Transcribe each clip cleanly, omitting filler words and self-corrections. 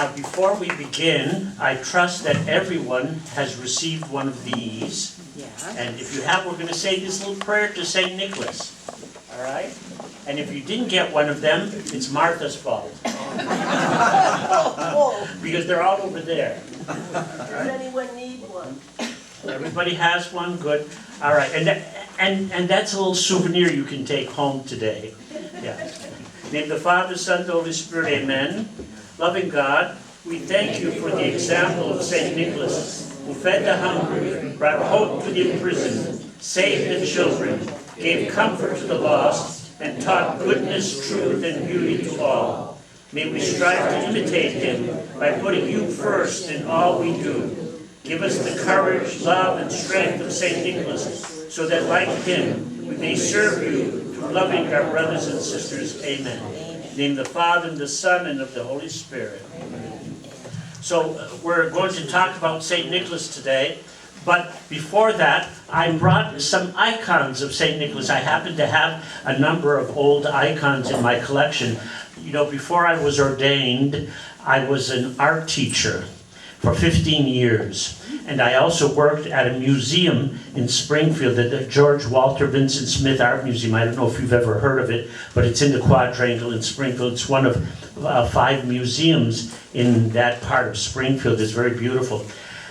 Now, before we begin, I trust that everyone has received one of these. Yeah. And if you have, we're going to say this little prayer to St. Nicholas. All right? And if you didn't get one of them, it's Martha's fault. Because they're all over there. Does anyone need one? Everybody has one? Good. All right. And that's a little souvenir you can take home today. Yeah. In the name of the Father, Son, and the Holy Spirit, amen. Loving God, we thank you for the example of St. Nicholas, who fed the hungry, brought hope to the imprisoned, saved the children, gave comfort to the lost, and taught goodness, truth, and beauty to all. May we strive to imitate him by putting you first in all we do. Give us the courage, love, and strength of St. Nicholas, so that like him, we may serve you through loving our brothers and sisters. Amen. In the name of the Father, and the Son, and of the Holy Spirit. So we're going to talk about St. Nicholas today. But before that, I brought some icons of St. Nicholas. I happen to have a number of old icons in my collection. You know, before I was ordained, I was an art teacher for 15 years. And I also worked at a museum in Springfield, the George Walter Vincent Smith Art Museum. I don't know if you've ever heard of it, but it's in the Quadrangle in Springfield. It's one of 5 museums in that part of Springfield. It's very beautiful.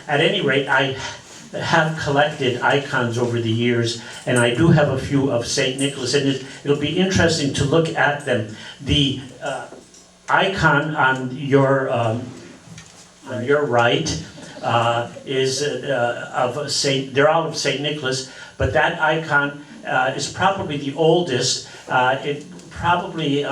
At any rate, I have collected icons over the years, and I do have a few of St. Nicholas, and it'll be interesting to look at them. The icon on your right is of Saint. They're all of St. Nicholas, but that icon is probably the oldest. It probably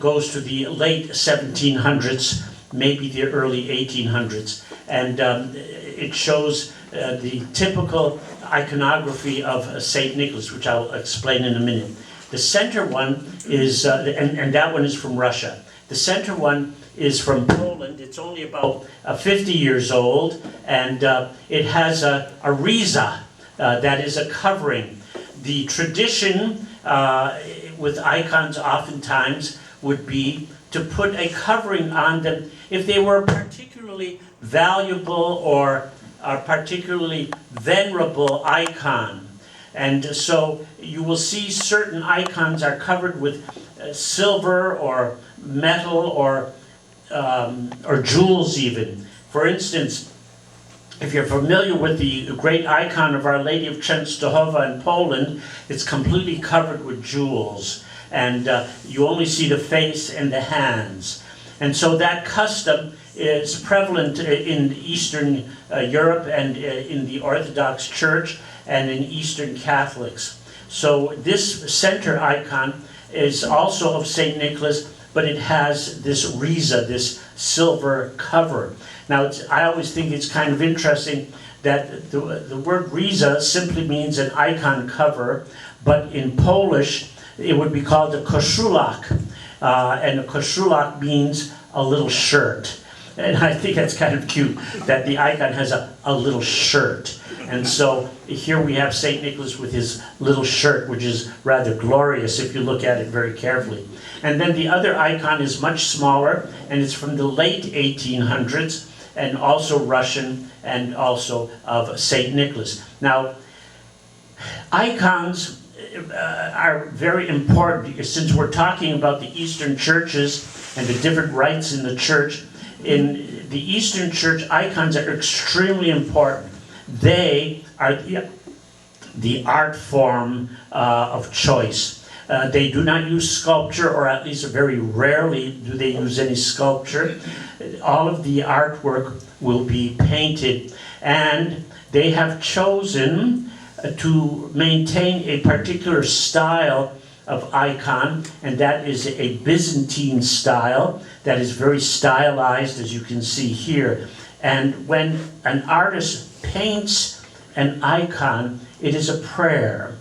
goes to the late 1700s, maybe the early 1800s, and it shows the typical iconography of St. Nicholas, which I'll explain in a minute. The center one is, and that one is from Russia. The center one is from Poland. It's only about 50 years old, and it has a riza that is a covering. The tradition with icons oftentimes would be to put a covering on them if they were particularly valuable or a particularly venerable icon. And so you will see certain icons are covered with silver or metal or jewels even. For instance, if you're familiar with the great icon of Our Lady of Częstochowa in Poland, it's completely covered with jewels. And you only see the face and the hands. And so that custom is prevalent in Eastern Europe and in the Orthodox Church and in Eastern Catholics. So this center icon is also of St. Nicholas, but it has this riza, this silver cover. Now, I always think it's kind of interesting that the word riza simply means an icon cover, but in Polish, it would be called a koszulak, and a koszulak means a little shirt. And I think that's kind of cute, that the icon has a little shirt. And so here we have St. Nicholas with his little shirt, which is rather glorious if you look at it very carefully. And then the other icon is much smaller, and it's from the late 1800s, and also Russian, and also of St. Nicholas. Now, icons are very important because since we're talking about the Eastern churches and the different rites in the church, in the Eastern Church, icons are extremely important. They are the art form of choice. They do not use sculpture, or at least very rarely do they use any sculpture. All of the artwork will be painted, and they have chosen to maintain a particular style of icon, and that is a Byzantine style that is very stylized, as you can see here. And when an artist paints an icon, it is a prayer.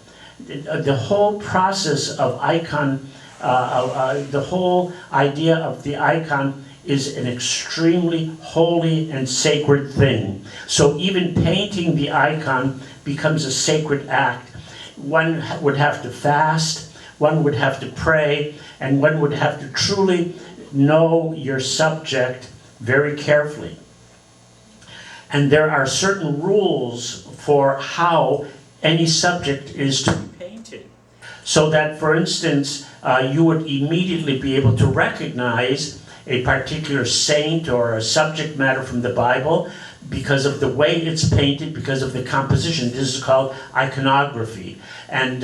The whole process of icon, the whole idea of the icon is an extremely holy and sacred thing. So even painting the icon becomes a sacred act. One would have to fast, one would have to pray, and one would have to truly know your subject very carefully. And there are certain rules for how any subject is to be painted. So that, for instance, you would immediately be able to recognize a particular saint or a subject matter from the Bible because of the way it's painted, because of the composition. This is called iconography. And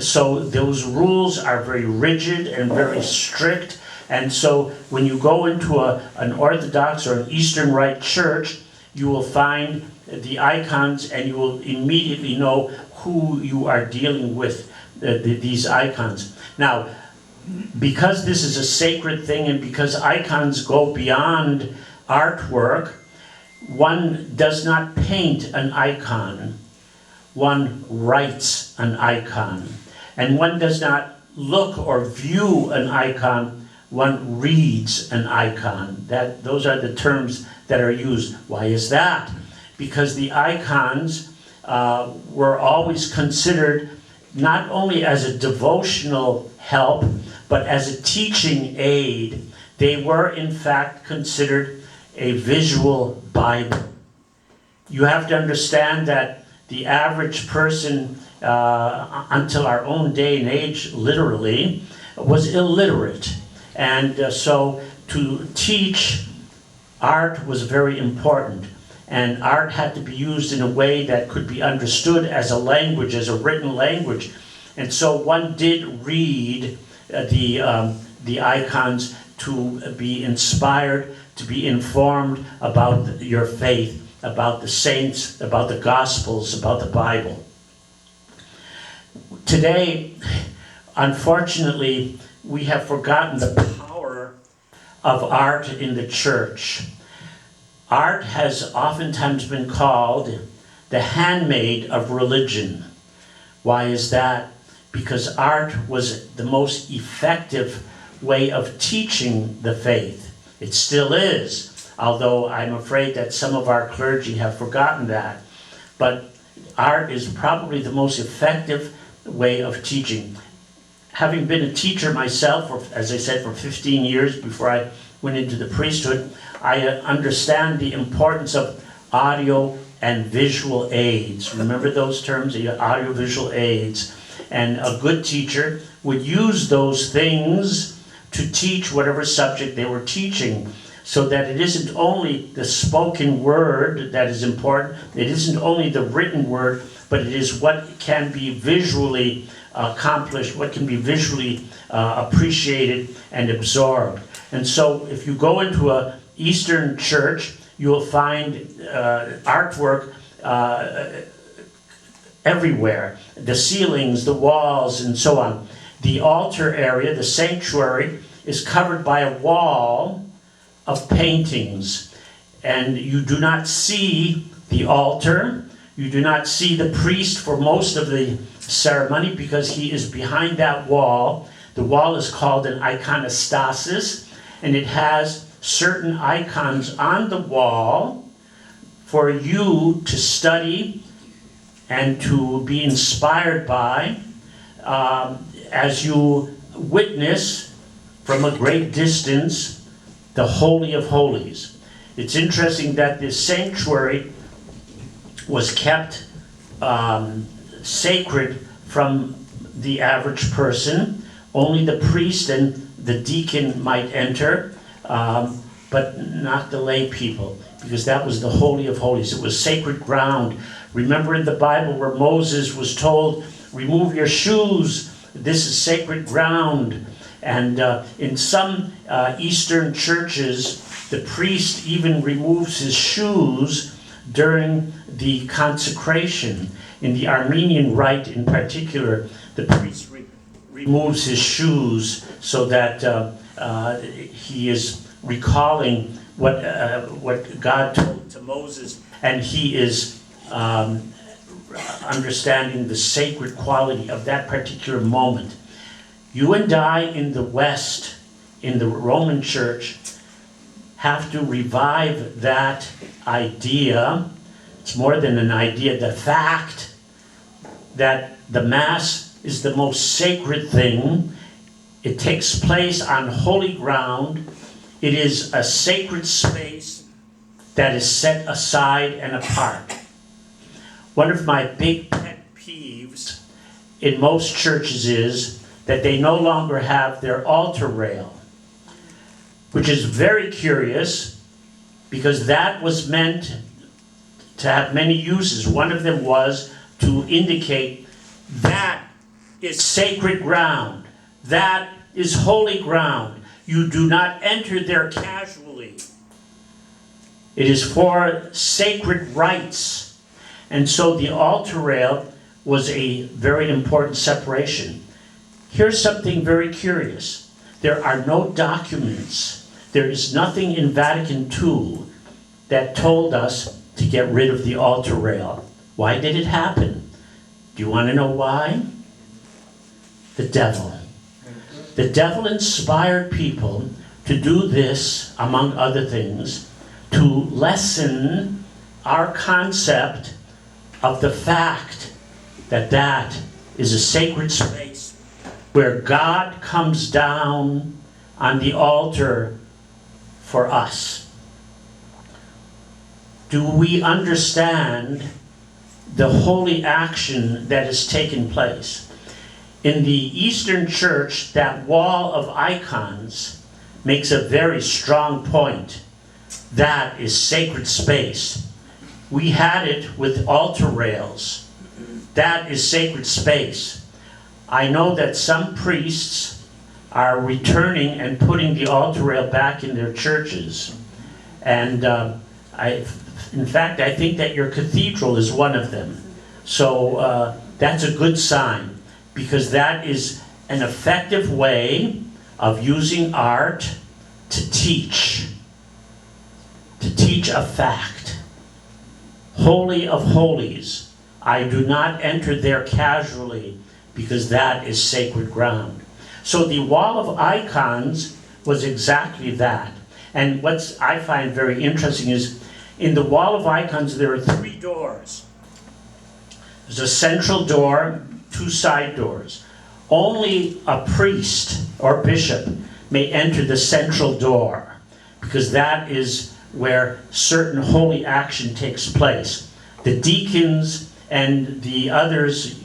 so those rules are very rigid and very strict. And so when you go into an Orthodox or an Eastern Rite church, you will find the icons and you will immediately know who you are dealing with, these icons. Now, because this is a sacred thing and because icons go beyond artwork, one does not paint an icon, one writes an icon. And one does not look or view an icon, one reads an icon. Those are the terms that are used. Why is that? Because the icons were always considered not only as a devotional help, but as a teaching aid. They were in fact considered a visual Bible. You have to understand that the average person, until our own day and age, literally, was illiterate. And so to teach art was very important. And art had to be used in a way that could be understood as a language, as a written language. And so one did read the icons to be inspired, to be informed about your faith, about the saints, about the Gospels, about the Bible. Today, unfortunately, we have forgotten the power of art in the church. Art has oftentimes been called the handmaid of religion. Why is that? Because art was the most effective way of teaching the faith. It still is, although I'm afraid that some of our clergy have forgotten that. But art is probably the most effective way of teaching. Having been a teacher myself, as I said, for 15 years before I went into the priesthood, I understand the importance of audio and visual aids. Remember those terms, the audio-visual aids. And a good teacher would use those things to teach whatever subject they were teaching, so that it isn't only the spoken word that is important, it isn't only the written word, but it is what can be visually accomplished, what can be visually appreciated and absorbed. And so if you go into an Eastern church, you will find artwork everywhere. The ceilings, the walls, and so on. The altar area, the sanctuary, is covered by a wall of paintings. And you do not see the altar. You do not see the priest for most of the ceremony because he is behind that wall. The wall is called an iconostasis, and it has certain icons on the wall for you to study and to be inspired by as you witness from a great distance the Holy of Holies. It's interesting that this sanctuary was kept sacred from the average person. Only the priest and the deacon might enter, but not the lay people, because that was the Holy of Holies. It was sacred ground. Remember in the Bible where Moses was told, remove your shoes, this is sacred ground. And in some Eastern churches, the priest even removes his shoes during the consecration. In the Armenian rite in particular, the priest removes his shoes so that he is recalling what God told to Moses, and he is understanding the sacred quality of that particular moment. You and I in the West, in the Roman Church, have to revive that idea. It's more than an idea, the fact that the Mass is the most sacred thing. It takes place on holy ground. It is a sacred space that is set aside and apart. One of my big pet peeves in most churches is that they no longer have their altar rail, which is very curious because that was meant to have many uses. One of them was to indicate that is sacred ground. That is holy ground. You do not enter there casually. It is for sacred rites. And so the altar rail was a very important separation. Here's something very curious. There are no documents. There is nothing in Vatican II that told us to get rid of the altar rail. Why did it happen? Do you want to know why? The devil. The devil inspired people to do this, among other things, to lessen our concept of the fact that that is a sacred space where God comes down on the altar for us. Do we understand the holy action that has taken place? In the Eastern Church, that wall of icons makes a very strong point. That is sacred space. We had it with altar rails. That is sacred space. I know that some priests are returning and putting the altar rail back in their churches. And in fact, I think that your cathedral is one of them. So that's a good sign, because that is an effective way of using art to teach a fact. Holy of Holies, I do not enter there casually, because that is sacred ground. So the wall of icons was exactly that. And what I find very interesting is, in the wall of icons there are 3 doors. There's a central door, 2 side doors. Only a priest or bishop may enter the central door, because that is where certain holy action takes place. The deacons and the others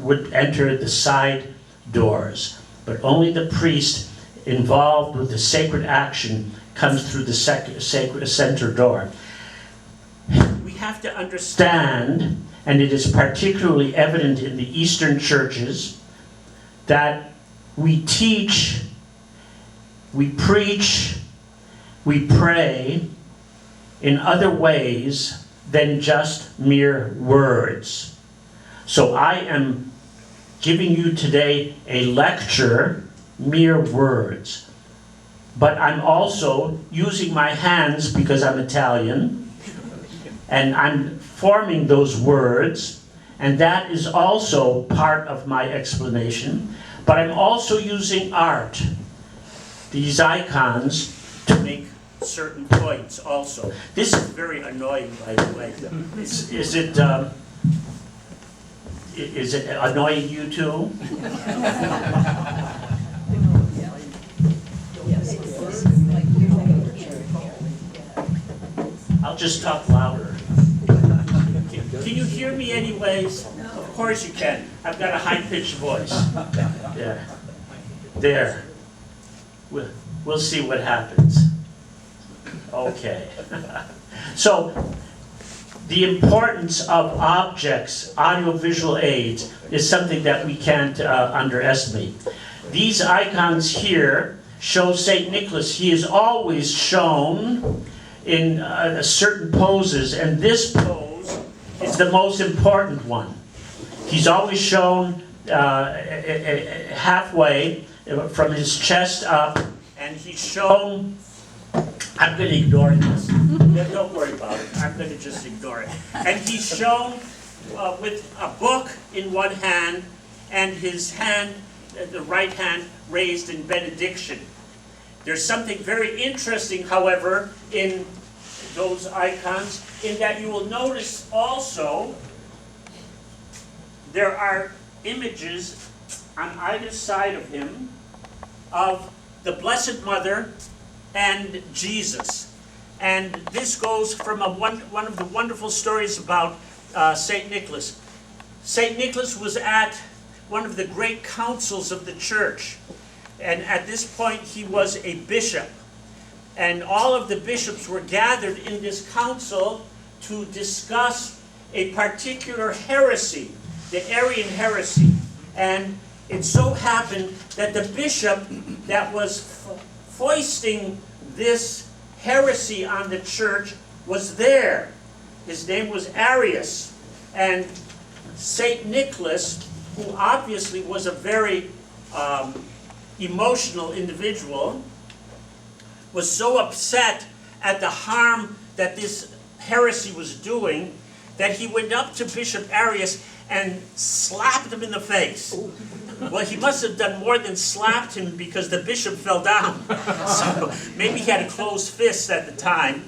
would enter the side doors, but only the priest involved with the sacred action comes through the center door. We have to understand, and it is particularly evident in the Eastern churches, that we teach, we preach, we pray in other ways than just mere words. So I am giving you today a lecture, mere words. But I'm also using my hands, because I'm Italian, and I'm forming those words, and that is also part of my explanation. But I'm also using art, these icons, to make certain points also. This is very annoying, by the way. Is it annoying you too? I'll just talk louder. Can you hear me anyways? Of course you can. I've got a high-pitched voice. Yeah. There. We'll see what happens. Okay. So, the importance of objects, audiovisual aids, is something that we can't underestimate. These icons here show St. Nicholas. He is always shown in certain poses, and this pose is the most important one. He's always shown halfway from his chest up, and he's shown, I'm going to ignore this. Don't worry about it. I'm going to just ignore it. And he's shown with a book in one hand, and his hand, the right hand, raised in benediction. There's something very interesting, however, in those icons, in that you will notice also there are images on either side of him of the Blessed Mother and Jesus. And this goes from one of the wonderful stories about St. Nicholas. St. Nicholas was at one of the great councils of the church. And at this point, he was a bishop. And all of the bishops were gathered in this council to discuss a particular heresy, the Arian heresy. And it so happened that the bishop that was foisting this heresy on the church was there. His name was Arius. And St. Nicholas, who obviously was a very emotional individual, was so upset at the harm that this heresy was doing that he went up to Bishop Arius and slapped him in the face. Well, he must have done more than slapped him, because the bishop fell down. So maybe he had a closed fist at the time,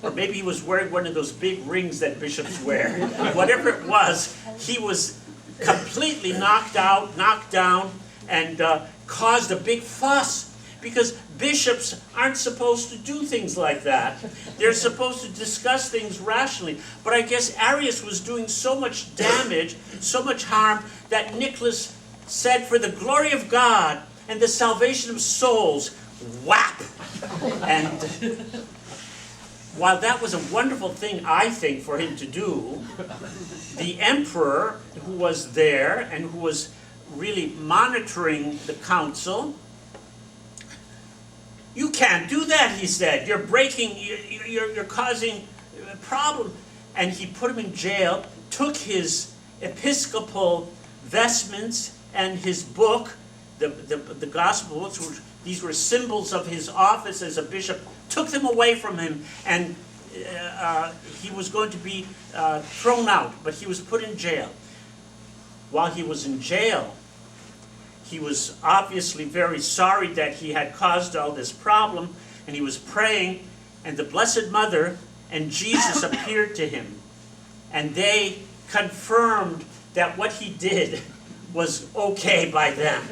or maybe he was wearing one of those big rings that bishops wear. Whatever it was, he was completely knocked out, knocked down, and caused a big fuss. Because bishops aren't supposed to do things like that. They're supposed to discuss things rationally. But I guess Arius was doing so much damage, so much harm, that Nicholas said, "For the glory of God and the salvation of souls," whap! And while that was a wonderful thing, I think, for him to do, the emperor, who was there and who was really monitoring the council, "You can't do that," he said. "You're breaking, you're causing a problem." And he put him in jail, took his episcopal vestments and his book, the gospel books. These were symbols of his office as a bishop, took them away from him, and he was going to be thrown out, but he was put in jail. While he was in jail, he was obviously very sorry that he had caused all this problem, and he was praying, and the Blessed Mother and Jesus appeared to him, and they confirmed that what he did was okay by them.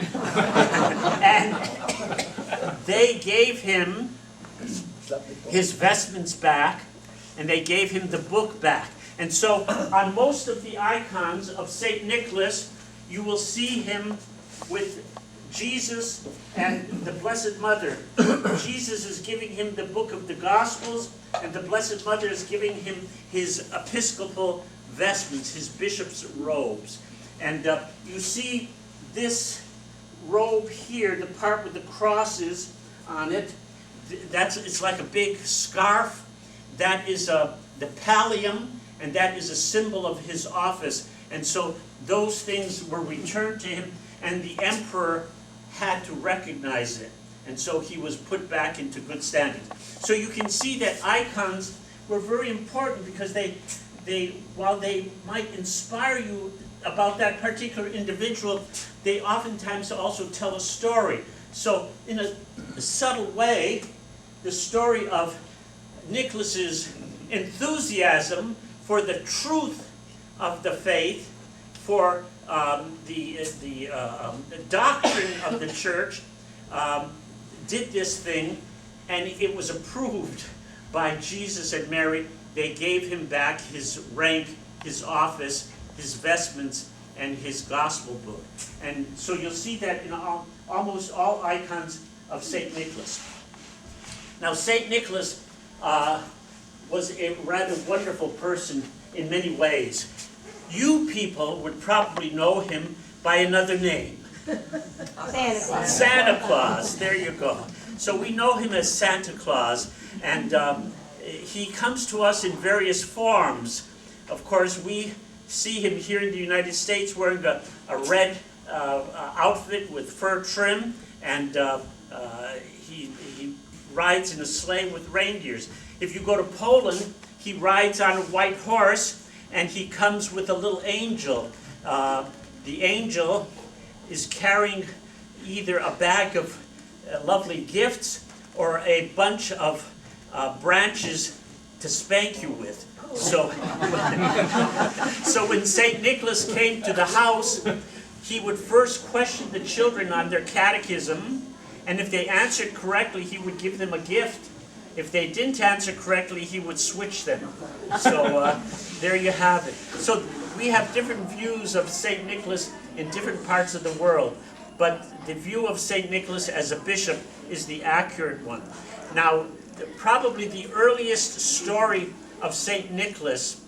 And they gave him his vestments back, and they gave him the book back. And so on most of the icons of St. Nicholas, you will see him with Jesus and the Blessed Mother. Jesus is giving him the book of the Gospels, and the Blessed Mother is giving him his episcopal vestments, his bishop's robes. And you see this robe here, the part with the crosses on it, it's like a big scarf. That is the pallium, and that is a symbol of his office. And so those things were returned to him, and the emperor had to recognize it. And so he was put back into good standing. So you can see that icons were very important, because they while they might inspire you about that particular individual, they oftentimes also tell a story. So in a subtle way, the story of Nicholas's enthusiasm for the truth of the faith, for the doctrine of the church, did this thing, and it was approved by Jesus and Mary. They gave him back his rank, his office, his vestments, and his gospel book. And so you'll see that in almost all icons of St. Nicholas. Now, St. Nicholas was a rather wonderful person in many ways. You people would probably know him by another name. Santa Claus. Santa Claus, there you go. So we know him as Santa Claus, and he comes to us in various forms. Of course, we see him here in the United States wearing a red outfit with fur trim, and he rides in a sleigh with reindeers. If you go to Poland, he rides on a white horse, and he comes with a little angel. The angel is carrying either a bag of lovely gifts or a bunch of branches to spank you with. So, so when St. Nicholas came to the house, he would first question the children on their catechism, And if they answered correctly, he would give them a gift. If they didn't answer correctly, he would switch them. So there you have it. So we have different views of St. Nicholas in different parts of the world. But the view of St. Nicholas as a bishop is the accurate one. Now, probably the earliest story of St. Nicholas,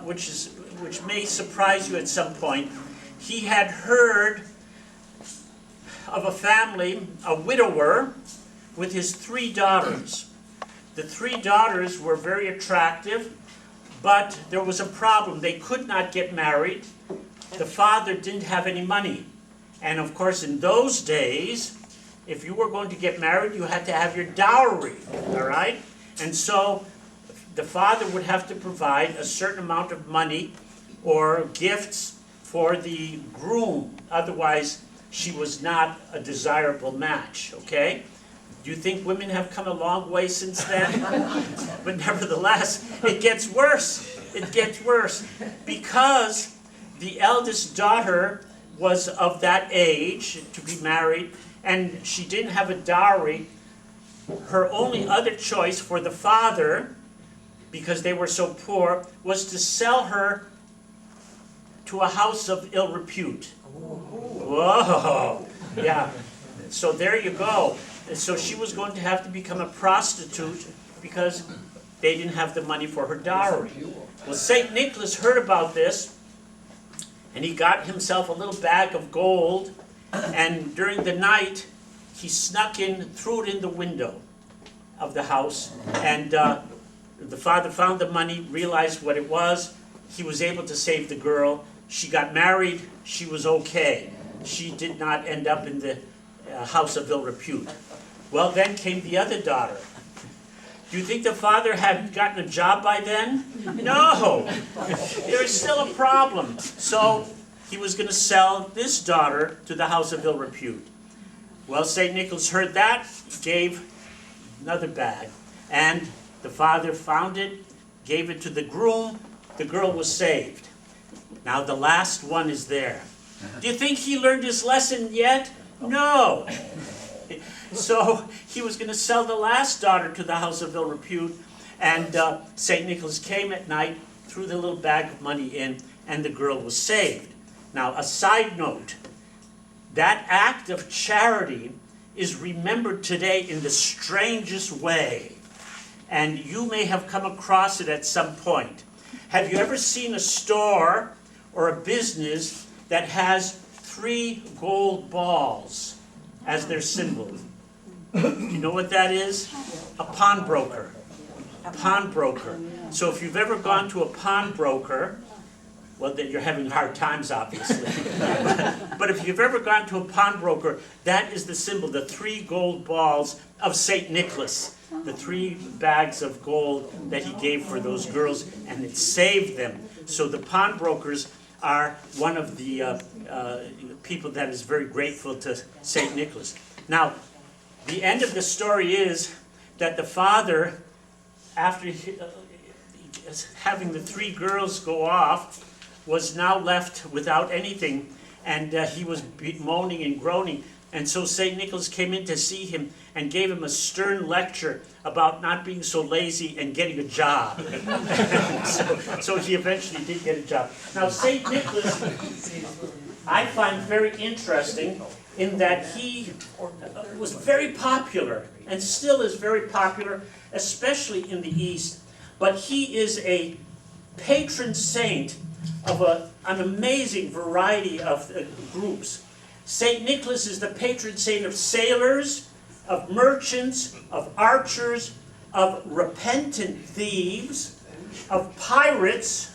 which may surprise you at some point, he had heard of a family, a widower, with his 3 daughters. The 3 daughters were very attractive, but there was a problem. They could not get married. The father didn't have any money. And of course, in those days, if you were going to get married, you had to have your dowry, all right? And so the father would have to provide a certain amount of money or gifts for the groom. Otherwise, she was not a desirable match, okay? Do you think women have come a long way since then? But nevertheless, it gets worse. It gets worse. Because the eldest daughter was of that age to be married, and she didn't have a dowry, her only other choice for the father, because they were so poor, was to sell her to a house of ill repute. Whoa! Yeah. So there you go. And so she was going to have to become a prostitute because they didn't have the money for her dowry. Well, St. Nicholas heard about this, and he got himself a little bag of gold, and during the night, he snuck in, threw it in the window of the house, and the father found the money, realized what it was. He was able to save the girl. She got married. She was okay. She did not end up in the house of ill repute. Well, then came the other daughter. Do you think the father had gotten a job by then? No! There was still a problem. So he was going to sell this daughter to the house of ill repute. Well, St. Nicholas heard that, gave another bag. And the father found it, gave it to the groom. The girl was saved. Now the last one is there. Do you think he learned his lesson yet? No! So he was going to sell the last daughter to the house of ill repute, and St. Nicholas came at night, threw the little bag of money in, and the girl was saved. Now, a side note, that act of charity is remembered today in the strangest way, and you may have come across it at some point. Have you ever seen a store or a business that has 3 gold balls as their symbol? You know what that is? A pawnbroker. A pawnbroker. So if you've ever gone to a pawnbroker, well, then you're having hard times, obviously. But if you've ever gone to a pawnbroker, that is the symbol, the 3 gold balls of St. Nicholas. The 3 bags of gold that he gave for those girls, and it saved them. So the pawnbrokers are one of the people that is very grateful to St. Nicholas. Now, the end of the story is that the father, after having the 3 girls go off, was now left without anything, and he was moaning and groaning. And so St. Nicholas came in to see him and gave him a stern lecture about not being so lazy and getting a job. so he eventually did get a job. Now, St. Nicholas, I find very interesting in that he was very popular, and still is very popular, especially in the East. But he is a patron saint of an amazing variety of groups. St. Nicholas is the patron saint of sailors, of merchants, of archers, of repentant thieves, of pirates,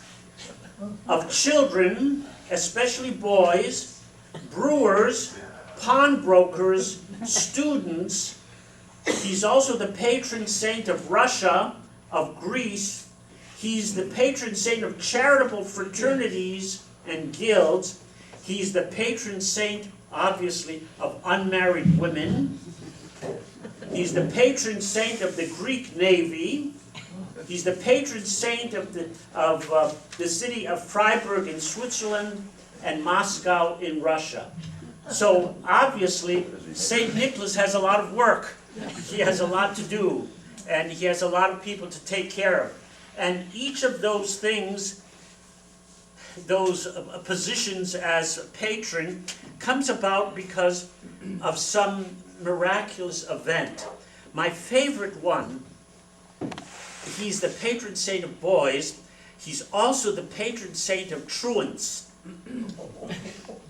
of children, especially boys, brewers, pawnbrokers, students. He's also the patron saint of Russia, of Greece. He's the patron saint of charitable fraternities and guilds. He's the patron saint, obviously, of unmarried women. He's the patron saint of the Greek Navy. He's the patron saint of the city of Freiburg in Switzerland and Moscow in Russia. So obviously, St. Nicholas has a lot of work. He has a lot to do, and he has a lot of people to take care of. And each of those things, those positions as patron, comes about because of some miraculous event. My favorite one, he's the patron saint of boys. He's also the patron saint of truants,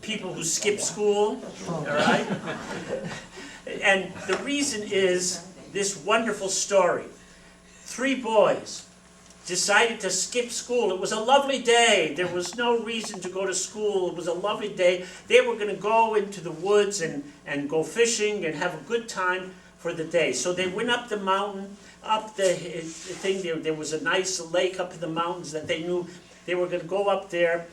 people who skip school, all right? And the reason is this wonderful story. 3 boys decided to skip school. It was a lovely day. There was no reason to go to school. It was a lovely day. They were going to go into the woods and go fishing and have a good time for the day. So they went up the mountain, up the thing. There was a nice lake up in the mountains that they knew they were going to go up there.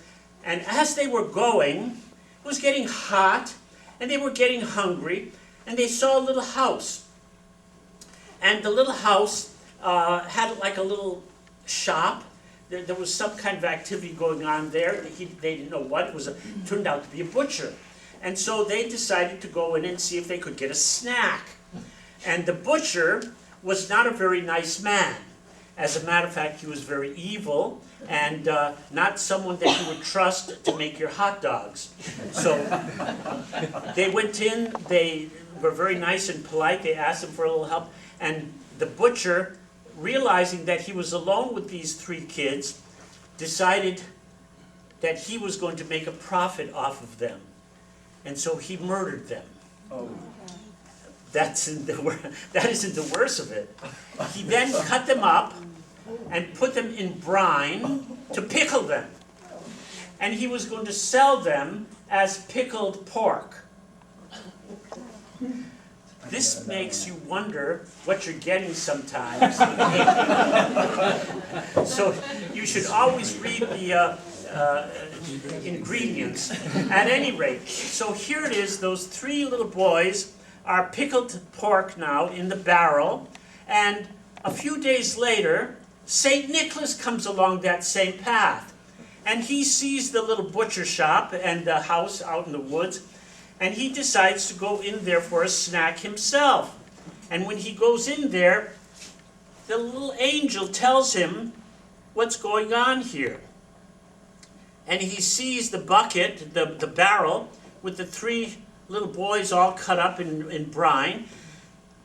And as they were going, it was getting hot, and they were getting hungry, and they saw a little house. And the little house had like a little shop. There was some kind of activity going on there. They didn't know what. It turned out to be a butcher. And so they decided to go in and see if they could get a snack. And the butcher was not a very nice man. As a matter of fact, he was very evil and not someone that you would trust to make your hot dogs. So they went in, they were very nice and polite. They asked him for a little help. And the butcher, realizing that he was alone with these 3 kids, decided that he was going to make a profit off of them. And so he murdered them. Oh. That isn't the worst of it. He then cut them up and put them in brine to pickle them. And he was going to sell them as pickled pork. This makes you wonder what you're getting sometimes. So you should always read the ingredients. At any rate, so here it is, those 3 little boys are pickled pork now in the barrel, and a few days later, St. Nicholas comes along that same path, and he sees the little butcher shop and the house out in the woods, and he decides to go in there for a snack himself. And when he goes in there, the little angel tells him what's going on here. And he sees the bucket, the barrel, with the 3 little boys all cut up in brine,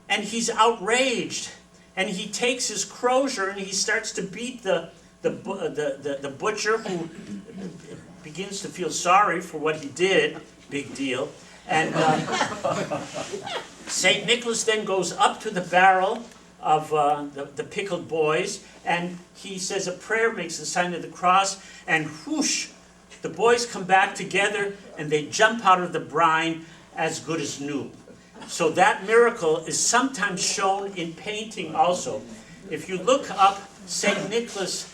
and he's outraged. And he takes his crozier and he starts to beat the butcher, who begins to feel sorry for what he did. Big deal. And St. Nicholas then goes up to the barrel of the pickled boys, and he says a prayer, makes the sign of the cross, and whoosh, the boys come back together and they jump out of the brine as good as new. So that miracle is sometimes shown in painting also. If you look up St. Nicholas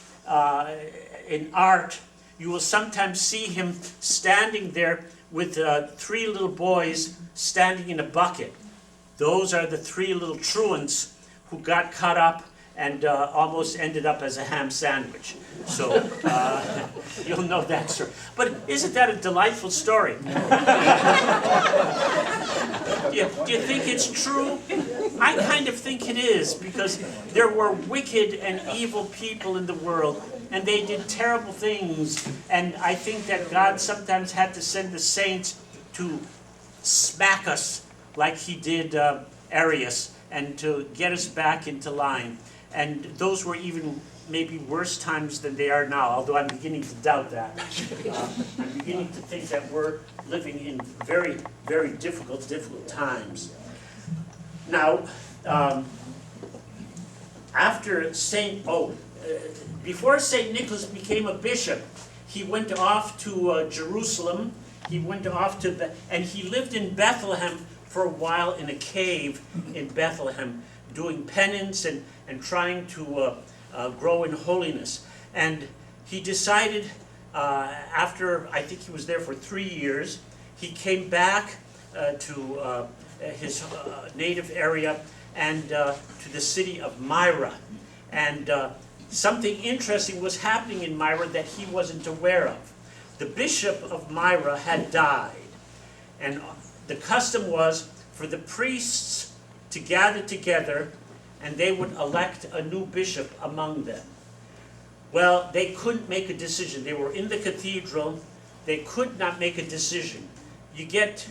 in art, you will sometimes see him standing there with 3 little boys standing in a bucket. Those are the 3 little truants who got cut up and almost ended up as a ham sandwich. So you'll know that story. But isn't that a delightful story? Do you think it's true? I kind of think it is, because there were wicked and evil people in the world, and they did terrible things, and I think that God sometimes had to send the saints to smack us like he did Arius, and to get us back into line. And those were even maybe worse times than they are now, although I'm beginning to doubt that. I'm beginning to think that we're living in very, very difficult times. Now, before St. Nicholas became a bishop, he went off to Jerusalem. He went off to, and he lived in Bethlehem for a while in a cave in Bethlehem, doing penance and trying to grow in holiness. And he decided, after, I think he was there for 3 years, he came back to his native area and to the city of Myra. And something interesting was happening in Myra that he wasn't aware of. The bishop of Myra had died. And the custom was for the priests to gather together and they would elect a new bishop among them. Well, they couldn't make a decision. They were in the cathedral. They could not make a decision. You get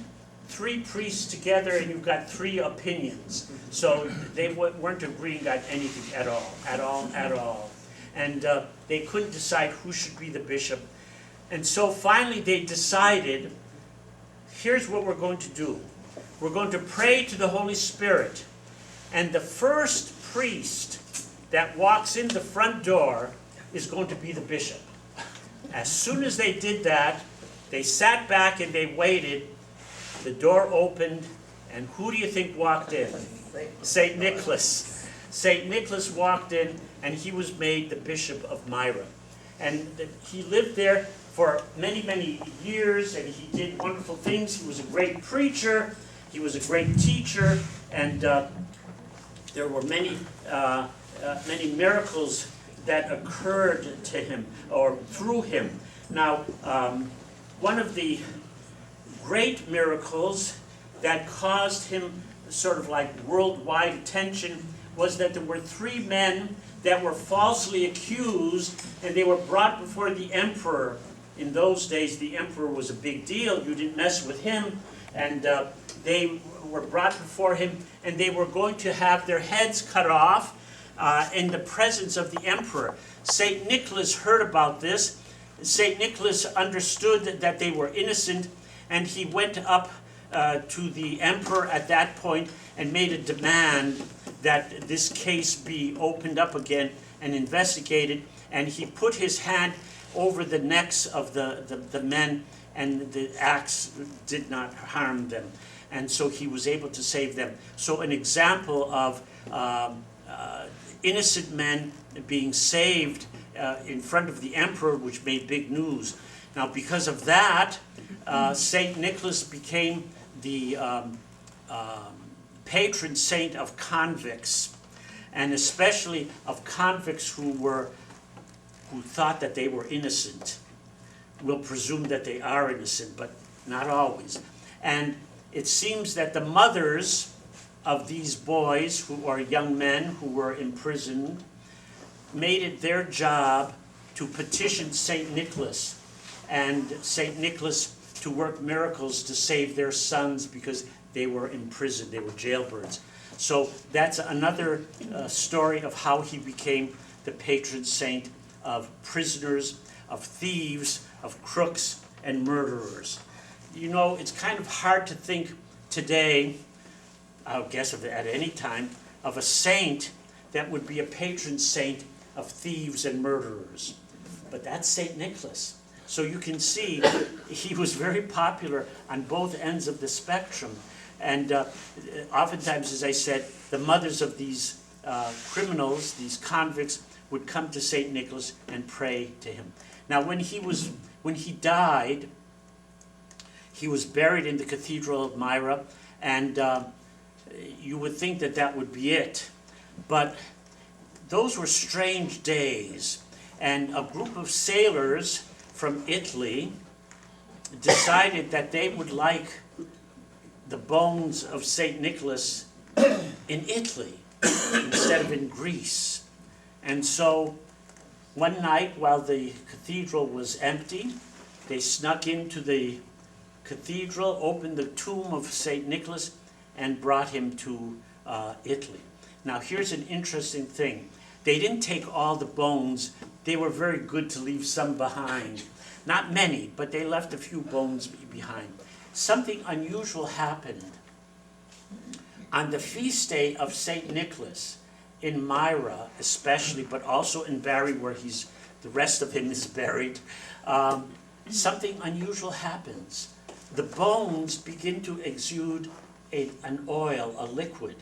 3 priests together and you've got 3 opinions. So they weren't agreeing on anything at all. And they couldn't decide who should be the bishop. And so finally they decided, here's what we're going to do. We're going to pray to the Holy Spirit. And the first priest that walks in the front door is going to be the bishop. As soon as they did that, they sat back and they waited. The door opened, and who do you think walked in? St. Nicholas. St. Nicholas walked in, and he was made the Bishop of Myra. And he lived there for many, many years, and he did wonderful things. He was a great preacher. He was a great teacher, and there were many miracles that occurred to him, or through him. Now, one of the great miracles that caused him sort of like worldwide attention was that there were 3 men that were falsely accused, and they were brought before the emperor. In those days, the emperor was a big deal. You didn't mess with him. And they were brought before him, and they were going to have their heads cut off in the presence of the emperor. St. Nicholas heard about this. St. Nicholas understood that they were innocent, and he went up to the emperor at that point and made a demand that this case be opened up again and investigated. And he put his hand over the necks of the men, and the axe did not harm them. And so he was able to save them. So an example of innocent men being saved in front of the emperor, which made big news. Now, because of that, St. Nicholas became the patron saint of convicts, and especially of convicts who thought that they were innocent. We'll presume that they are innocent, but not always. And it seems that the mothers of these boys, who are young men who were imprisoned, made it their job to petition St. Nicholas, and St. Nicholas to work miracles to save their sons because they were imprisoned, they were jailbirds. So that's another story of how he became the patron saint of prisoners, of thieves, of crooks, and murderers. You know, it's kind of hard to think today, I guess at any time, of a saint that would be a patron saint of thieves and murderers. But that's St. Nicholas. So you can see he was very popular on both ends of the spectrum. And oftentimes, as I said, the mothers of these criminals, these convicts, would come to St. Nicholas and pray to him. Now, when he died, he was buried in the Cathedral of Myra, and you would think that that would be it. But those were strange days, and a group of sailors from Italy decided that they would like the bones of St. Nicholas in Italy instead of in Greece. And so one night while the cathedral was empty, they snuck into the cathedral, opened the tomb of St. Nicholas, and brought him to Italy. Now here's an interesting thing. They didn't take all the bones. They were very good to leave some behind. Not many, but they left a few bones behind. Something unusual happened. On the feast day of St. Nicholas, in Myra especially, but also in Bari where the rest of him is buried, something unusual happens. The bones begin to exude an oil, a liquid,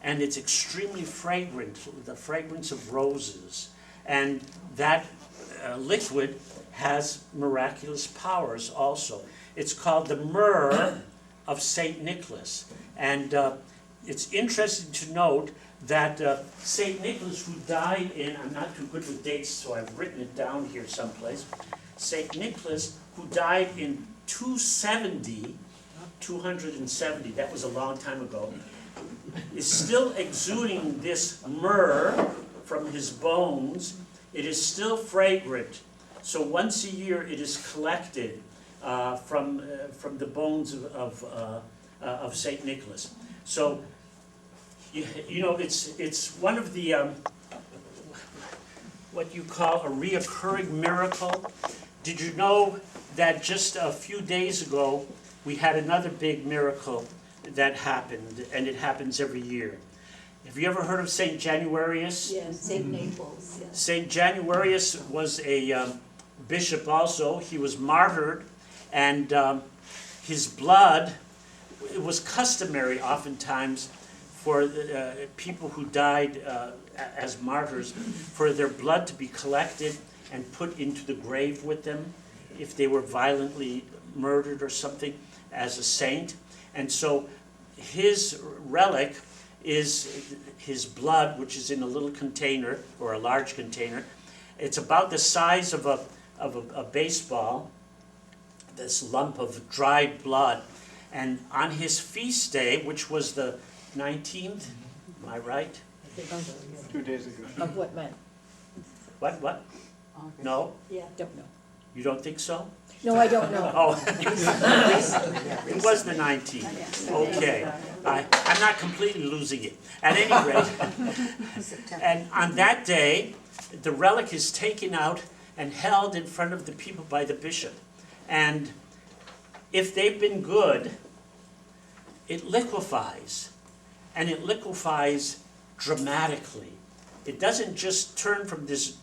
and it's extremely fragrant, the fragrance of roses. And that liquid has miraculous powers also. It's called the myrrh of St. Nicholas. And it's interesting to note that St. Nicholas, who died in, I'm not too good with dates, so I've written it down here someplace. St. Nicholas, who died in 270 270, that was a long time ago, is still exuding this myrrh from his bones. It is still fragrant. So once a year it is collected from the bones of St. Nicholas. So, you know, it's one of the, what you call a reoccurring miracle. Did you know that just a few days ago we had another big miracle that happened, and it happens every year? Have you ever heard of St. Januarius? Yes, St. Naples, yes. St. Januarius was a bishop also. He was martyred, and his blood, it was customary oftentimes for people who died as martyrs, for their blood to be collected and put into the grave with them if they were violently murdered or something as a saint. And so his relic is his blood, which is in a little container or a large container. It's about the size of a baseball, this lump of dried blood. And on his feast day, which was the 19th, am I right? 2 days ago. Of what month? What? No? Yeah. Don't know. You don't think so? No, I don't know. Oh, it was the 19th. Okay. I'm not completely losing it. At any rate, and on that day, the relic is taken out and held in front of the people by the bishop. And if they've been good, it liquefies. And it liquefies dramatically. It doesn't just turn from this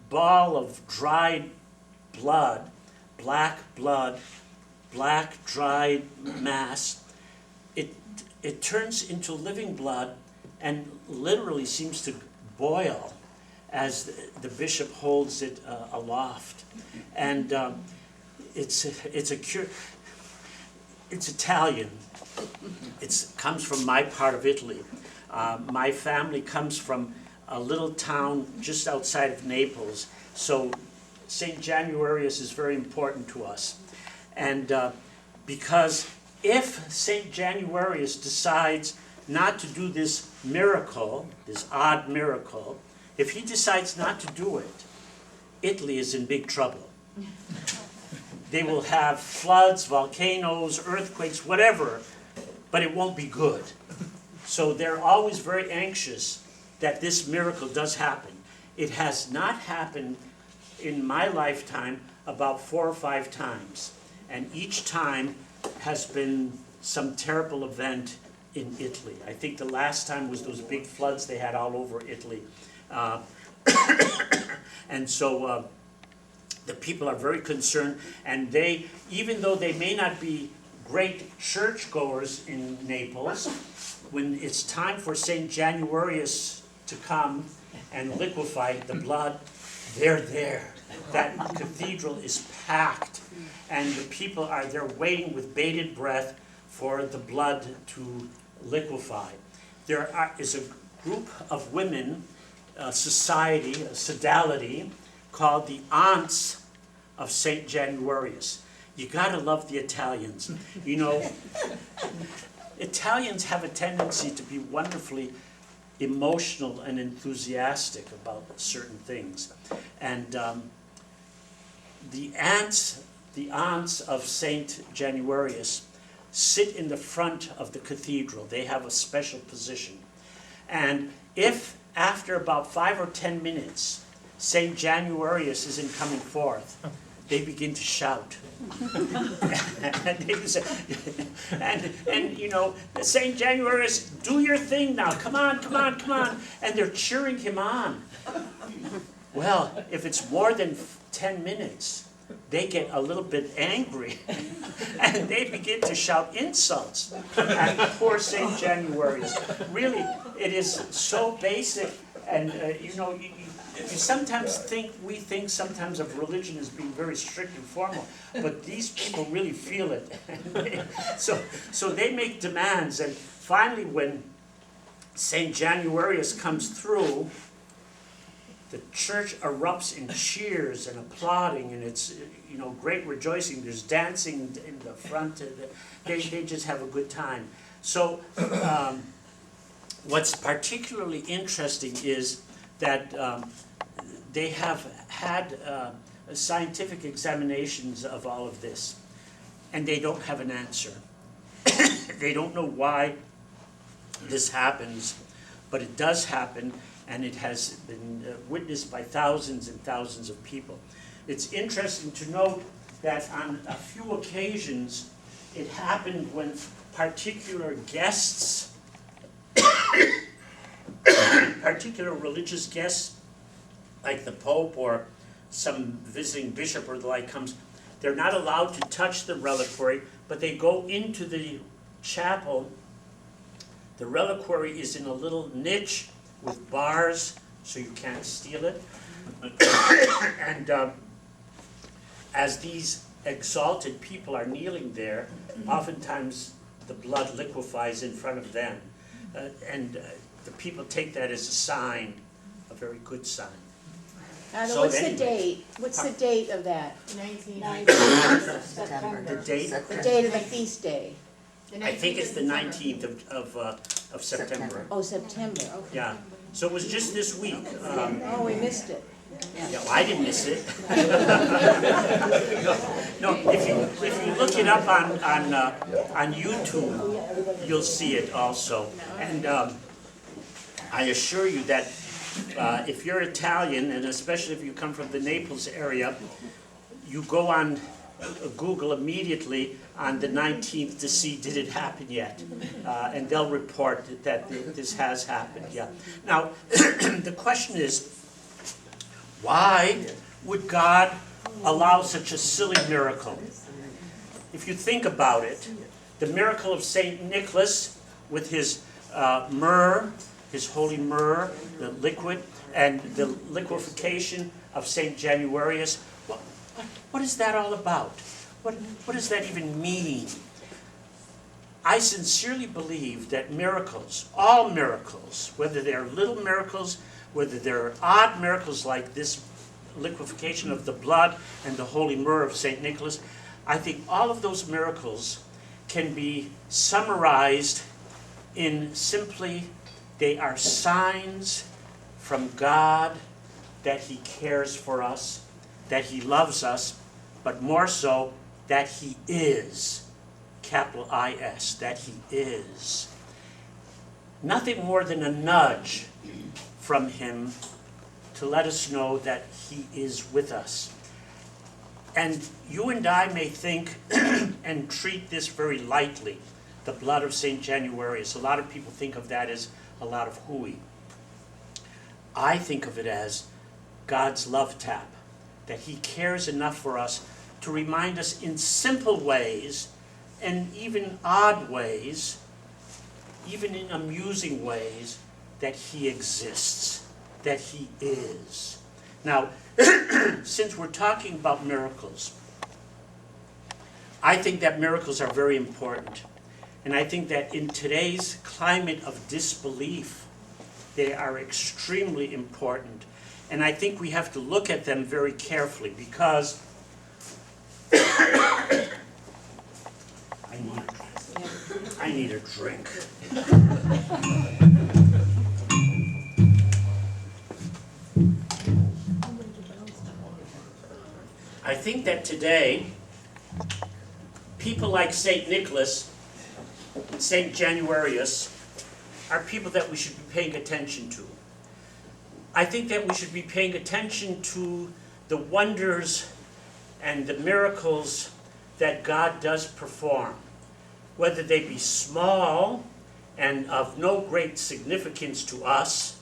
ball of dried blood, black dried mass. It turns into living blood and literally seems to boil as the bishop holds it aloft. And it's Italian. It comes from my part of Italy. My family comes from a little town just outside of Naples, so St. Januarius is very important to us. And because if St. Januarius decides not to do this miracle, this odd miracle, if he decides not to do it, Italy is in big trouble. They will have floods, volcanoes, earthquakes, whatever, but it won't be good. So they're always very anxious that this miracle does happen. It has not happened in my lifetime about 4 or 5 times. And each time has been some terrible event in Italy. I think the last time was those big floods they had all over Italy. And so the people are very concerned, and they, even though they may not be great churchgoers in Naples, when it's time for St. Januarius to come and liquefy the blood, they're there. That cathedral is packed, and the people are there waiting with bated breath for the blood to liquefy. There is a group of women, a society, a sodality, called the Aunts of St. Januarius. You gotta love the Italians. You know, Italians have a tendency to be wonderfully emotional and enthusiastic about certain things. And the aunts of St. Januarius sit in the front of the cathedral. They have a special position. And if after about 5 or 10 minutes, St. Januarius isn't coming forth, they begin to shout. and you know, St. Januarius, do your thing now, come on, come on, come on. And they're cheering him on. Well, if it's more than 10 minutes, they get a little bit angry and they begin to shout insults at poor St. Januarius. Really, it is so basic, and you know, you sometimes we think sometimes of religion as being very strict and formal, but these people really feel it. So they make demands, and finally when St. Januarius comes through, the church erupts in cheers and applauding, and it's, great rejoicing. There's dancing in the front. They just have a good time. So what's particularly interesting is that they have had scientific examinations of all of this, and they don't have an answer. They don't know why this happens, but it does happen, and it has been witnessed by thousands and thousands of people. It's interesting to note that on a few occasions it happened when particular guests, particular religious guests, like the Pope or some visiting bishop or the like comes, they're not allowed to touch the reliquary, but they go into the chapel. The reliquary is in a little niche with bars, so you can't steal it. And as these exalted people are kneeling there, oftentimes the blood liquefies in front of them. And the people take that as a sign, a very good sign. So What's anyway, the date? What's the date of that? 19th September. The date? The date of the feast day. I think it's the 19th of September. Oh, September, okay. Yeah. So it was just this week. Oh, we missed it. Yeah, well, I didn't miss it. No, if you look it up on YouTube, you'll see it also. And I assure you that if you're Italian, and especially if you come from the Naples area, you go on Google immediately on the 19th to see, did it happen yet? And they'll report that this has happened, yeah. Now, the question is, why would God allow such a silly miracle? If you think about it, the miracle of St. Nicholas with his myrrh, his holy myrrh, the liquid, and the liquefaction of St. Januarius, what is that all about? What does that even mean? I sincerely believe that miracles, all miracles, whether they're little miracles, whether they're odd miracles like this liquefaction of the blood and the holy myrrh of St. Nicholas, I think all of those miracles can be summarized in simply, they are signs from God that He cares for us, that He loves us, but more so, that He is, capital I-S, that He is. Nothing more than a nudge from Him to let us know that He is with us. And you and I may think and treat this very lightly, the blood of St. Januarius. A lot of people think of that as a lot of hooey. I think of it as God's love tap, that He cares enough for us to remind us in simple ways and even odd ways, even in amusing ways, that He exists, that He is. Now, since we're talking about miracles, I think that miracles are very important. And I think that in today's climate of disbelief, they are extremely important. And I think we have to look at them very carefully because I need a drink. I think that today, people like St. Nicholas and St. Januarius are people that we should be paying attention to. I think that we should be paying attention to the wonders and the miracles that God does perform, whether they be small and of no great significance to us,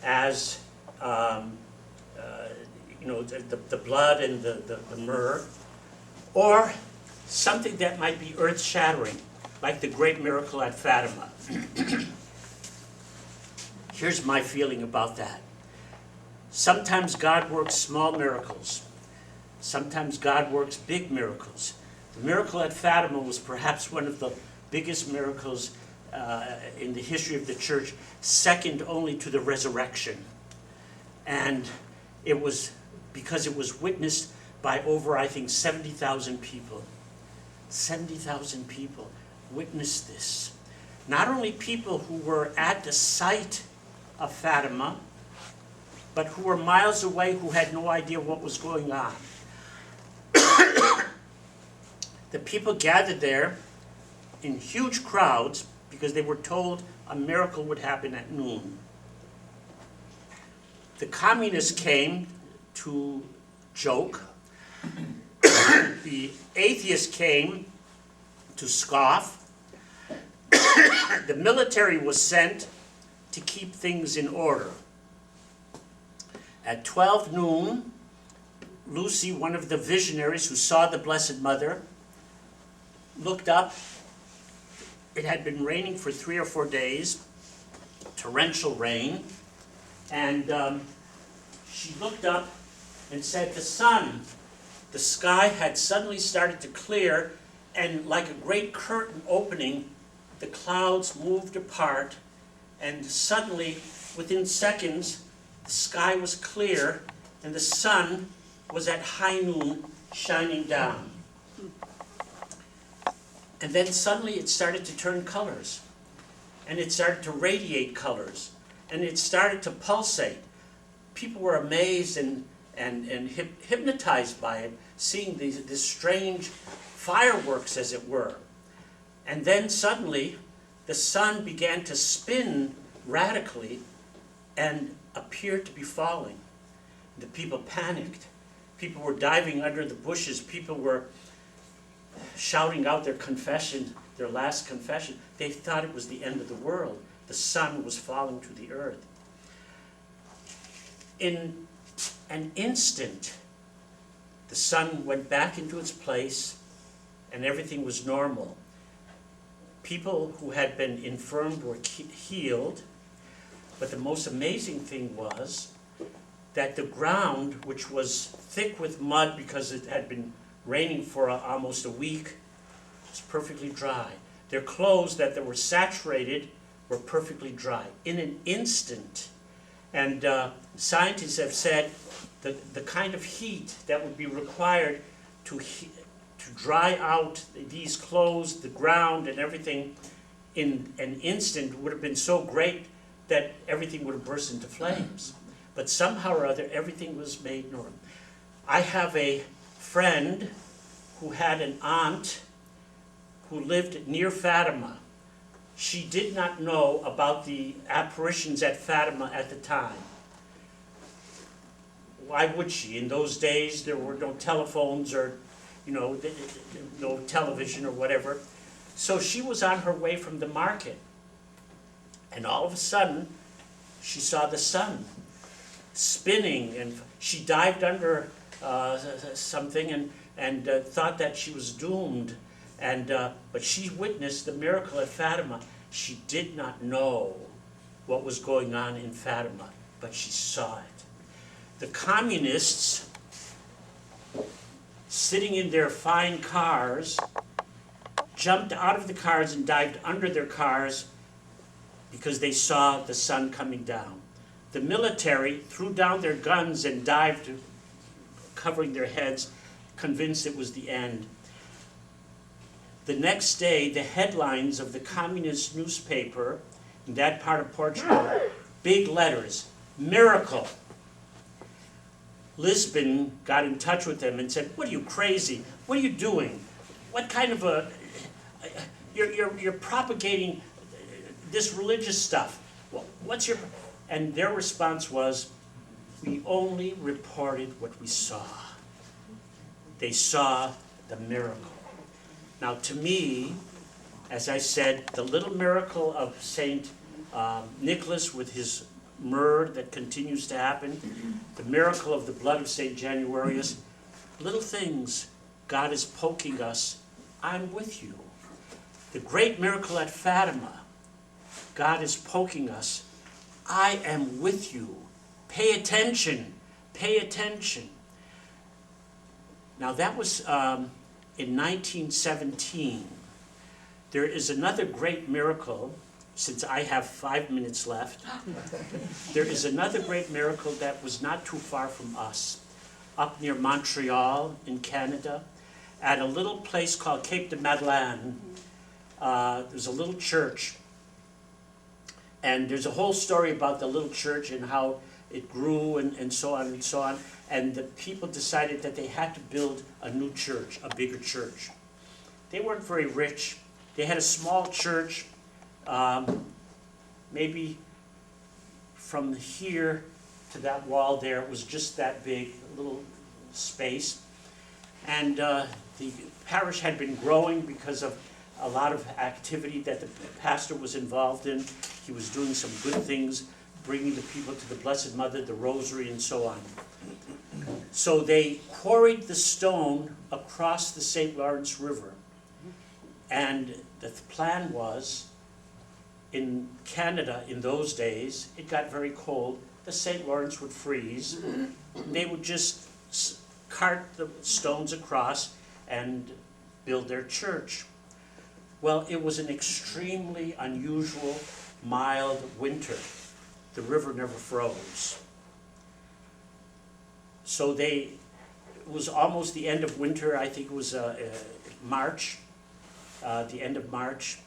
as the blood and the myrrh, or something that might be earth-shattering, like the great miracle at Fatima. Here's my feeling about that. Sometimes God works small miracles. Sometimes God works big miracles. The miracle at Fatima was perhaps one of the biggest miracles in the history of the church, second only to the resurrection. And it was because it was witnessed by over, I think, 70,000 people. 70,000 people witnessed this. Not only people who were at the site of Fatima, but who were miles away who had no idea what was going on. The people gathered there in huge crowds because they were told a miracle would happen at noon. The communists came to joke. The atheists came to scoff. The military was sent to keep things in order. At 12 noon, Lucy, one of the visionaries who saw the Blessed Mother, looked up. It had been raining for 3 or 4 days, torrential rain, and she looked up and said, the sky had suddenly started to clear, and like a great curtain opening, the clouds moved apart, and suddenly, within seconds, the sky was clear, and the sun was at high noon shining down. And then suddenly it started to turn colors, and it started to radiate colors, and it started to pulsate. People were amazed and hypnotized by it, seeing this strange fireworks, as it were. And then suddenly the sun began to spin radically and appeared to be falling. The people panicked. People were diving under the bushes. People were shouting out their confession, their last confession. They thought it was the end of the world. The sun was falling to the earth. In an instant, the sun went back into its place and everything was normal. People who had been infirmed were healed, but the most amazing thing was that the ground, which was thick with mud because it had been raining for almost a week, was perfectly dry. Their clothes that were saturated were perfectly dry in an instant. And scientists have said that the kind of heat that would be required to dry out these clothes, the ground and everything in an instant would have been so great that everything would have burst into flames. But somehow or other, everything was made normal. I have a friend who had an aunt who lived near Fatima. She did not know about the apparitions at Fatima at the time. Why would she? In those days, there were no telephones or, no television or whatever. So she was on her way from the market. And all of a sudden, she saw the sun spinning, and she dived under something and thought that she was doomed. But she witnessed the miracle at Fatima. She did not know what was going on in Fatima, but she saw it. The communists, sitting in their fine cars, jumped out of the cars and dived under their cars because they saw the sun coming down. The military threw down their guns and dived, covering their heads, convinced it was the end. The next day, the headlines of the communist newspaper in that part of Portugal, big letters, miracle. Lisbon got in touch with them and said, "What are you, crazy? What are you doing? What kind of a... You're propagating this religious stuff. Well, what's your..." And their response was, "We only reported what we saw." They saw the miracle. Now, to me, as I said, the little miracle of Saint Nicholas with his myrrh that continues to happen, the miracle of the blood of Saint Januarius, little things, God is poking us, I'm with you. The great miracle at Fatima, God is poking us, I am with you. Pay attention, pay attention. Now that was in 1917. There is another great miracle since I have 5 minutes left, there is another great miracle that was not too far from us, up near Montreal in Canada, at a little place called Cape de Madeleine. There's a little church, and there's a whole story about the little church and how it grew and so on and so on. And the people decided that they had to build a new church, a bigger church. They weren't very rich. They had a small church, maybe from here to that wall there, it was just that big, a little space. And the parish had been growing because of a lot of activity that the pastor was involved in. He was doing some good things, bringing the people to the Blessed Mother, the Rosary, and so on. So they quarried the stone across the St. Lawrence River. And the plan was, in Canada in those days, it got very cold, the St. Lawrence would freeze. They would just cart the stones across and build their church. Well, it was an extremely unusual, mild winter. The river never froze. So it was almost the end of winter. I think it was March, the end of March.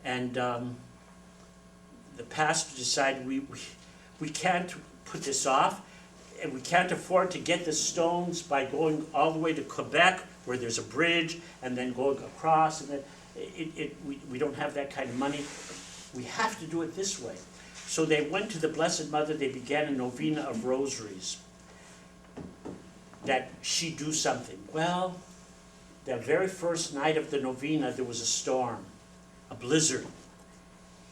And the pastor decided we can't put this off, and we can't afford to get the stones by going all the way to Quebec, where there's a bridge, and then going across, and then we don't have that kind of money. We have to do it this way. So they went to the Blessed Mother. They began a novena of rosaries, that she do something. Well, the very first night of the novena, there was a storm, a blizzard.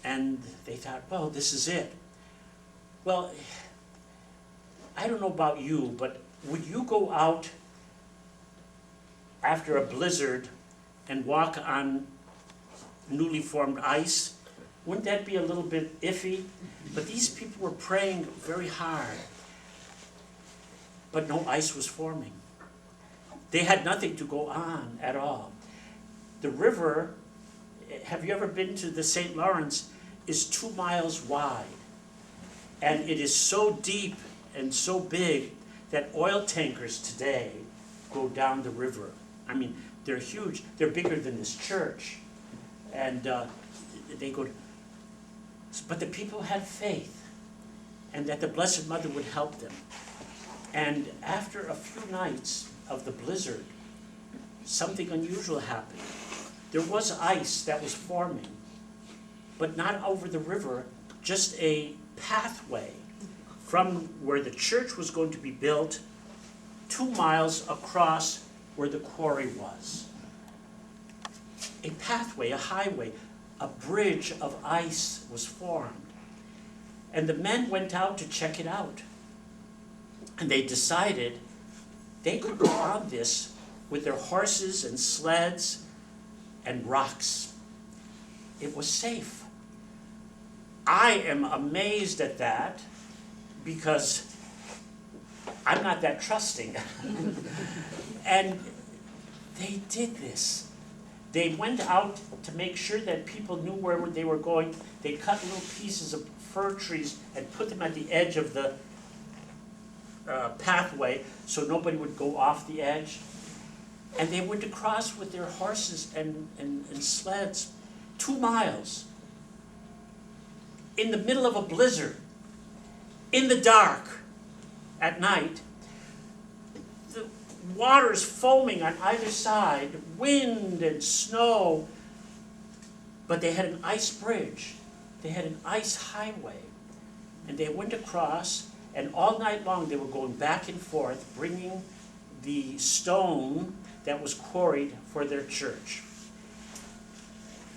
And they thought, well, this is it. Well, I don't know about you, but would you go out after a blizzard and walk on newly formed ice? Wouldn't that be a little bit iffy? But these people were praying very hard. But no ice was forming. They had nothing to go on at all. The river, have you ever been to the St. Lawrence, is 2 miles wide. And it is so deep and so big that oil tankers today go down the river. I mean, they're huge. They're bigger than this church. And they go, but the people had faith, and that the Blessed Mother would help them. And after a few nights of the blizzard, something unusual happened. There was ice that was forming, but not over the river, just a pathway from where the church was going to be built 2 miles across where the quarry was. A pathway, a highway, a bridge of ice was formed. And the men went out to check it out. And they decided they could go on this with their horses and sleds and rocks. It was safe. I am amazed at that because I'm not that trusting. And they did this. They went out to make sure that people knew where they were going. They cut little pieces of fir trees and put them at the edge of the pathway so nobody would go off the edge. And they went across with their horses and sleds 2 miles in the middle of a blizzard, in the dark, at night. The water's foaming on either side, wind and snow, but they had an ice bridge. They had an ice highway, and they went across, and all night long they were going back and forth, bringing the stone that was quarried for their church.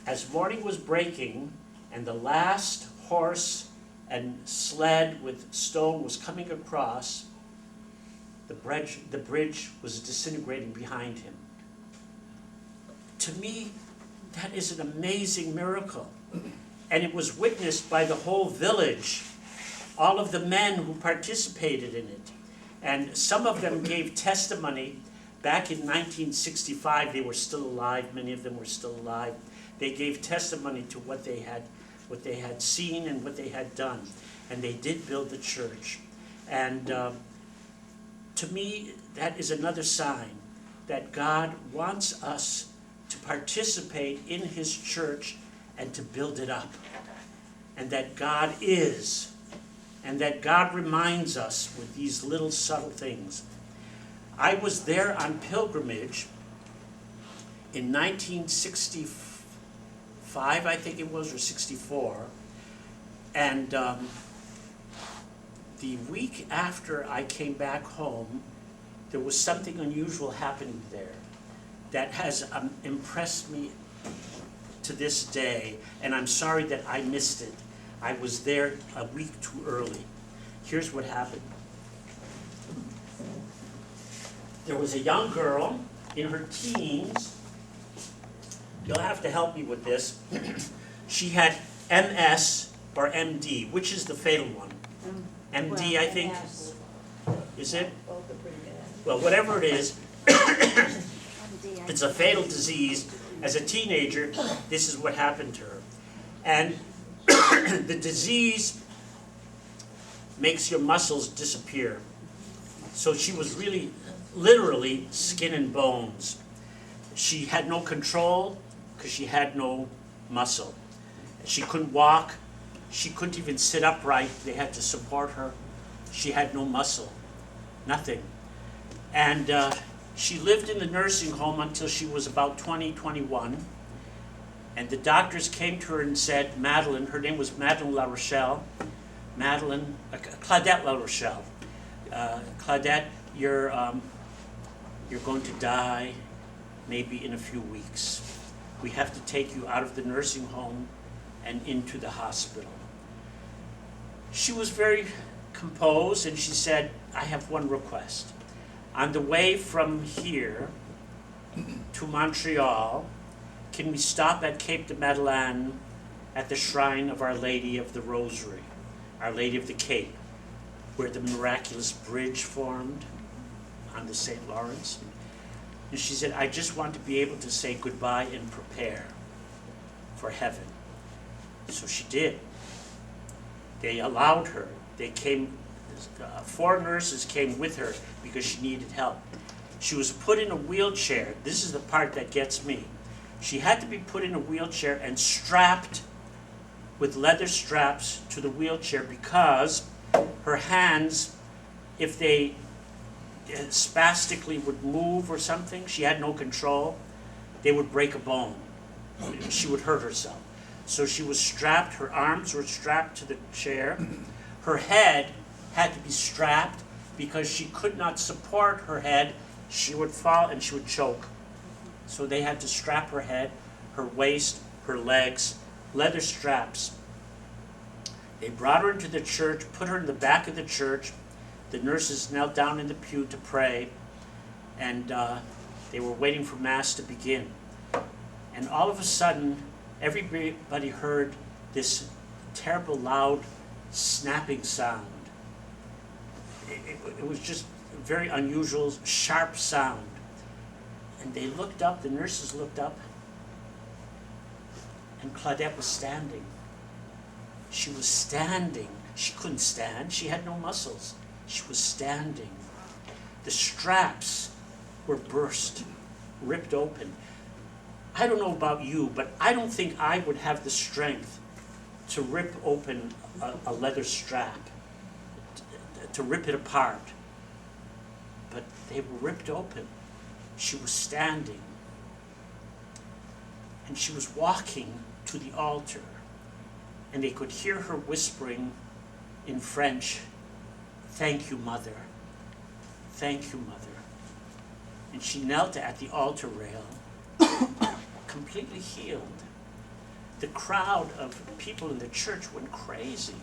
As morning was breaking, and the last horse and sled with stone was coming across, the bridge was disintegrating behind him. To me, that is an amazing miracle. And it was witnessed by the whole village, all of the men who participated in it. And some of them gave testimony. Back in 1965, they were still alive. Many of them were still alive. They gave testimony to what what they had seen and what they had done. And they did build the church. And to me, that is another sign that God wants us to participate in His church and to build it up. And that God is, and that God reminds us with these little subtle things. I was there on pilgrimage in 1965, I think it was, or 64. And the week after I came back home, there was something unusual happening there that has impressed me to this day, and I'm sorry that I missed it. I was there a week too early. Here's what happened. There was a young girl in her teens. You'll have to help me with this. She had MS or MD. Which is the fatal one? MD, I think? Is it? Both are pretty bad. Well, whatever it is, it's a fatal disease. As a teenager, this is what happened to her. And the disease makes your muscles disappear. So she was really, literally, skin and bones. She had no control because she had no muscle. She couldn't walk. She couldn't even sit upright. They had to support her. She had no muscle, nothing. And she lived in the nursing home until she was about 20, 21. And the doctors came to her and said, Madeline, her name was Madeline La Rochelle, Claudette La Rochelle. Claudette, you're going to die maybe in a few weeks. We have to take you out of the nursing home and into the hospital. She was very composed, and she said, I have one request. On the way from here to Montreal, can we stop at Cape de Madeleine at the shrine of Our Lady of the Rosary, Our Lady of the Cape, where the miraculous bridge formed on the St. Lawrence? And she said, I just want to be able to say goodbye and prepare for heaven. So she did. They allowed her. They came, 4 nurses came with her because she needed help. She was put in a wheelchair. This is the part that gets me. She had to be put in a wheelchair and strapped with leather straps to the wheelchair because her hands, if they spastically would move or something, she had no control, they would break a bone. She would hurt herself. So she was strapped, her arms were strapped to the chair. Her head had to be strapped because she could not support her head. She would fall and she would choke. So they had to strap her head, her waist, her legs, leather straps. They brought her into the church, put her in the back of the church. The nurses knelt down in the pew to pray, and they were waiting for Mass to begin. And all of a sudden, everybody heard this terrible, loud, snapping sound. It was just a very unusual, sharp sound. And they looked up, the nurses looked up, and Claudette was standing. She was standing. She couldn't stand. She had no muscles. She was standing. The straps were burst, ripped open. I don't know about you, but I don't think I would have the strength to rip open a leather strap, to rip it apart. But they were ripped open. She was standing. And she was walking to the altar. And they could hear her whispering in French, "Thank you, Mother. Thank you, Mother." And she knelt at the altar rail, completely healed. The crowd of people in the church went crazy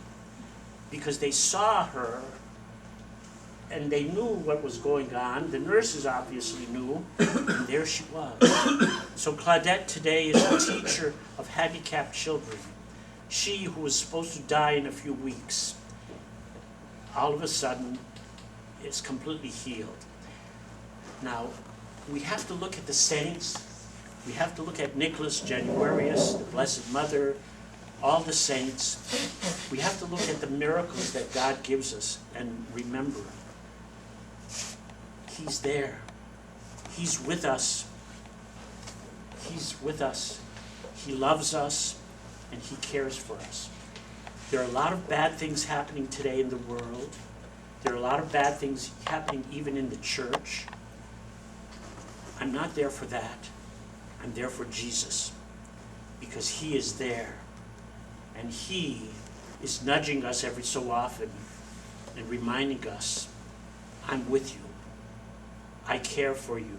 because they saw her and they knew what was going on. The nurses obviously knew, and there she was. So Claudette today is a teacher of handicapped children. She who was supposed to die in a few weeks, all of a sudden, is completely healed. Now, we have to look at the saints. We have to look at Nicholas Januarius, the Blessed Mother, all the saints. We have to look at the miracles that God gives us and remember, He's there. He's with us. He's with us. He loves us, and He cares for us. There are a lot of bad things happening today in the world. There are a lot of bad things happening even in the church. I'm not there for that. I'm there for Jesus, because He is there. And He is nudging us every so often and reminding us, I'm with you. I care for you.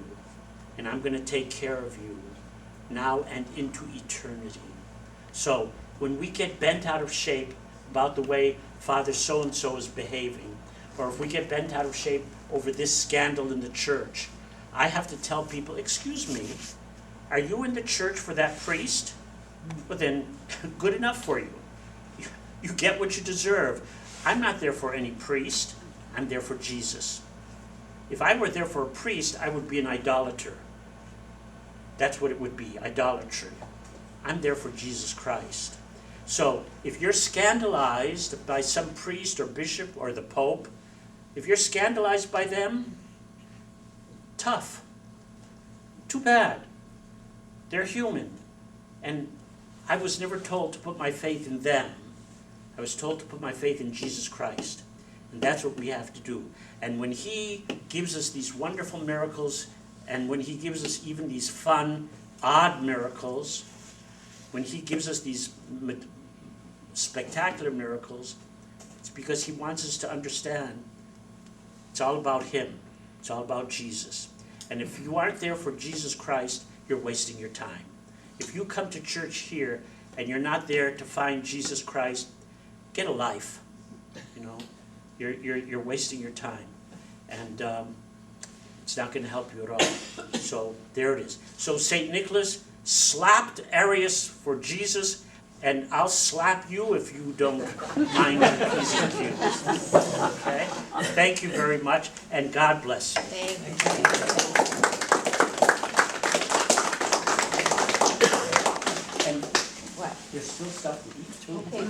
And I'm going to take care of you now and into eternity. So when we get bent out of shape about the way Father so-and-so is behaving, or if we get bent out of shape over this scandal in the church, I have to tell people, excuse me, are you in the church for that priest? Well then, good enough for you. You get what you deserve. I'm not there for any priest. I'm there for Jesus. If I were there for a priest, I would be an idolater. That's what it would be, idolatry. I'm there for Jesus Christ. So if you're scandalized by some priest or bishop or the Pope, if you're scandalized by them, tough. Too bad. They're human. And I was never told to put my faith in them. I was told to put my faith in Jesus Christ. And that's what we have to do. And when He gives us these wonderful miracles, and when He gives us even these fun, odd miracles, when He gives us these spectacular miracles, it's because He wants us to understand it's all about Him. It's all about Jesus. And if you aren't there for Jesus Christ, you're wasting your time. If you come to church here and you're not there to find Jesus Christ, get a life. You know, you're wasting your time, and it's not going to help you at all. So there it is. So St. Nicholas slapped Arius for Jesus, and I'll slap you if you don't mind your P's and Q's. Okay? Thank you very much, and God bless you. Thank you. And What? there's still stuff to eat too. Okay.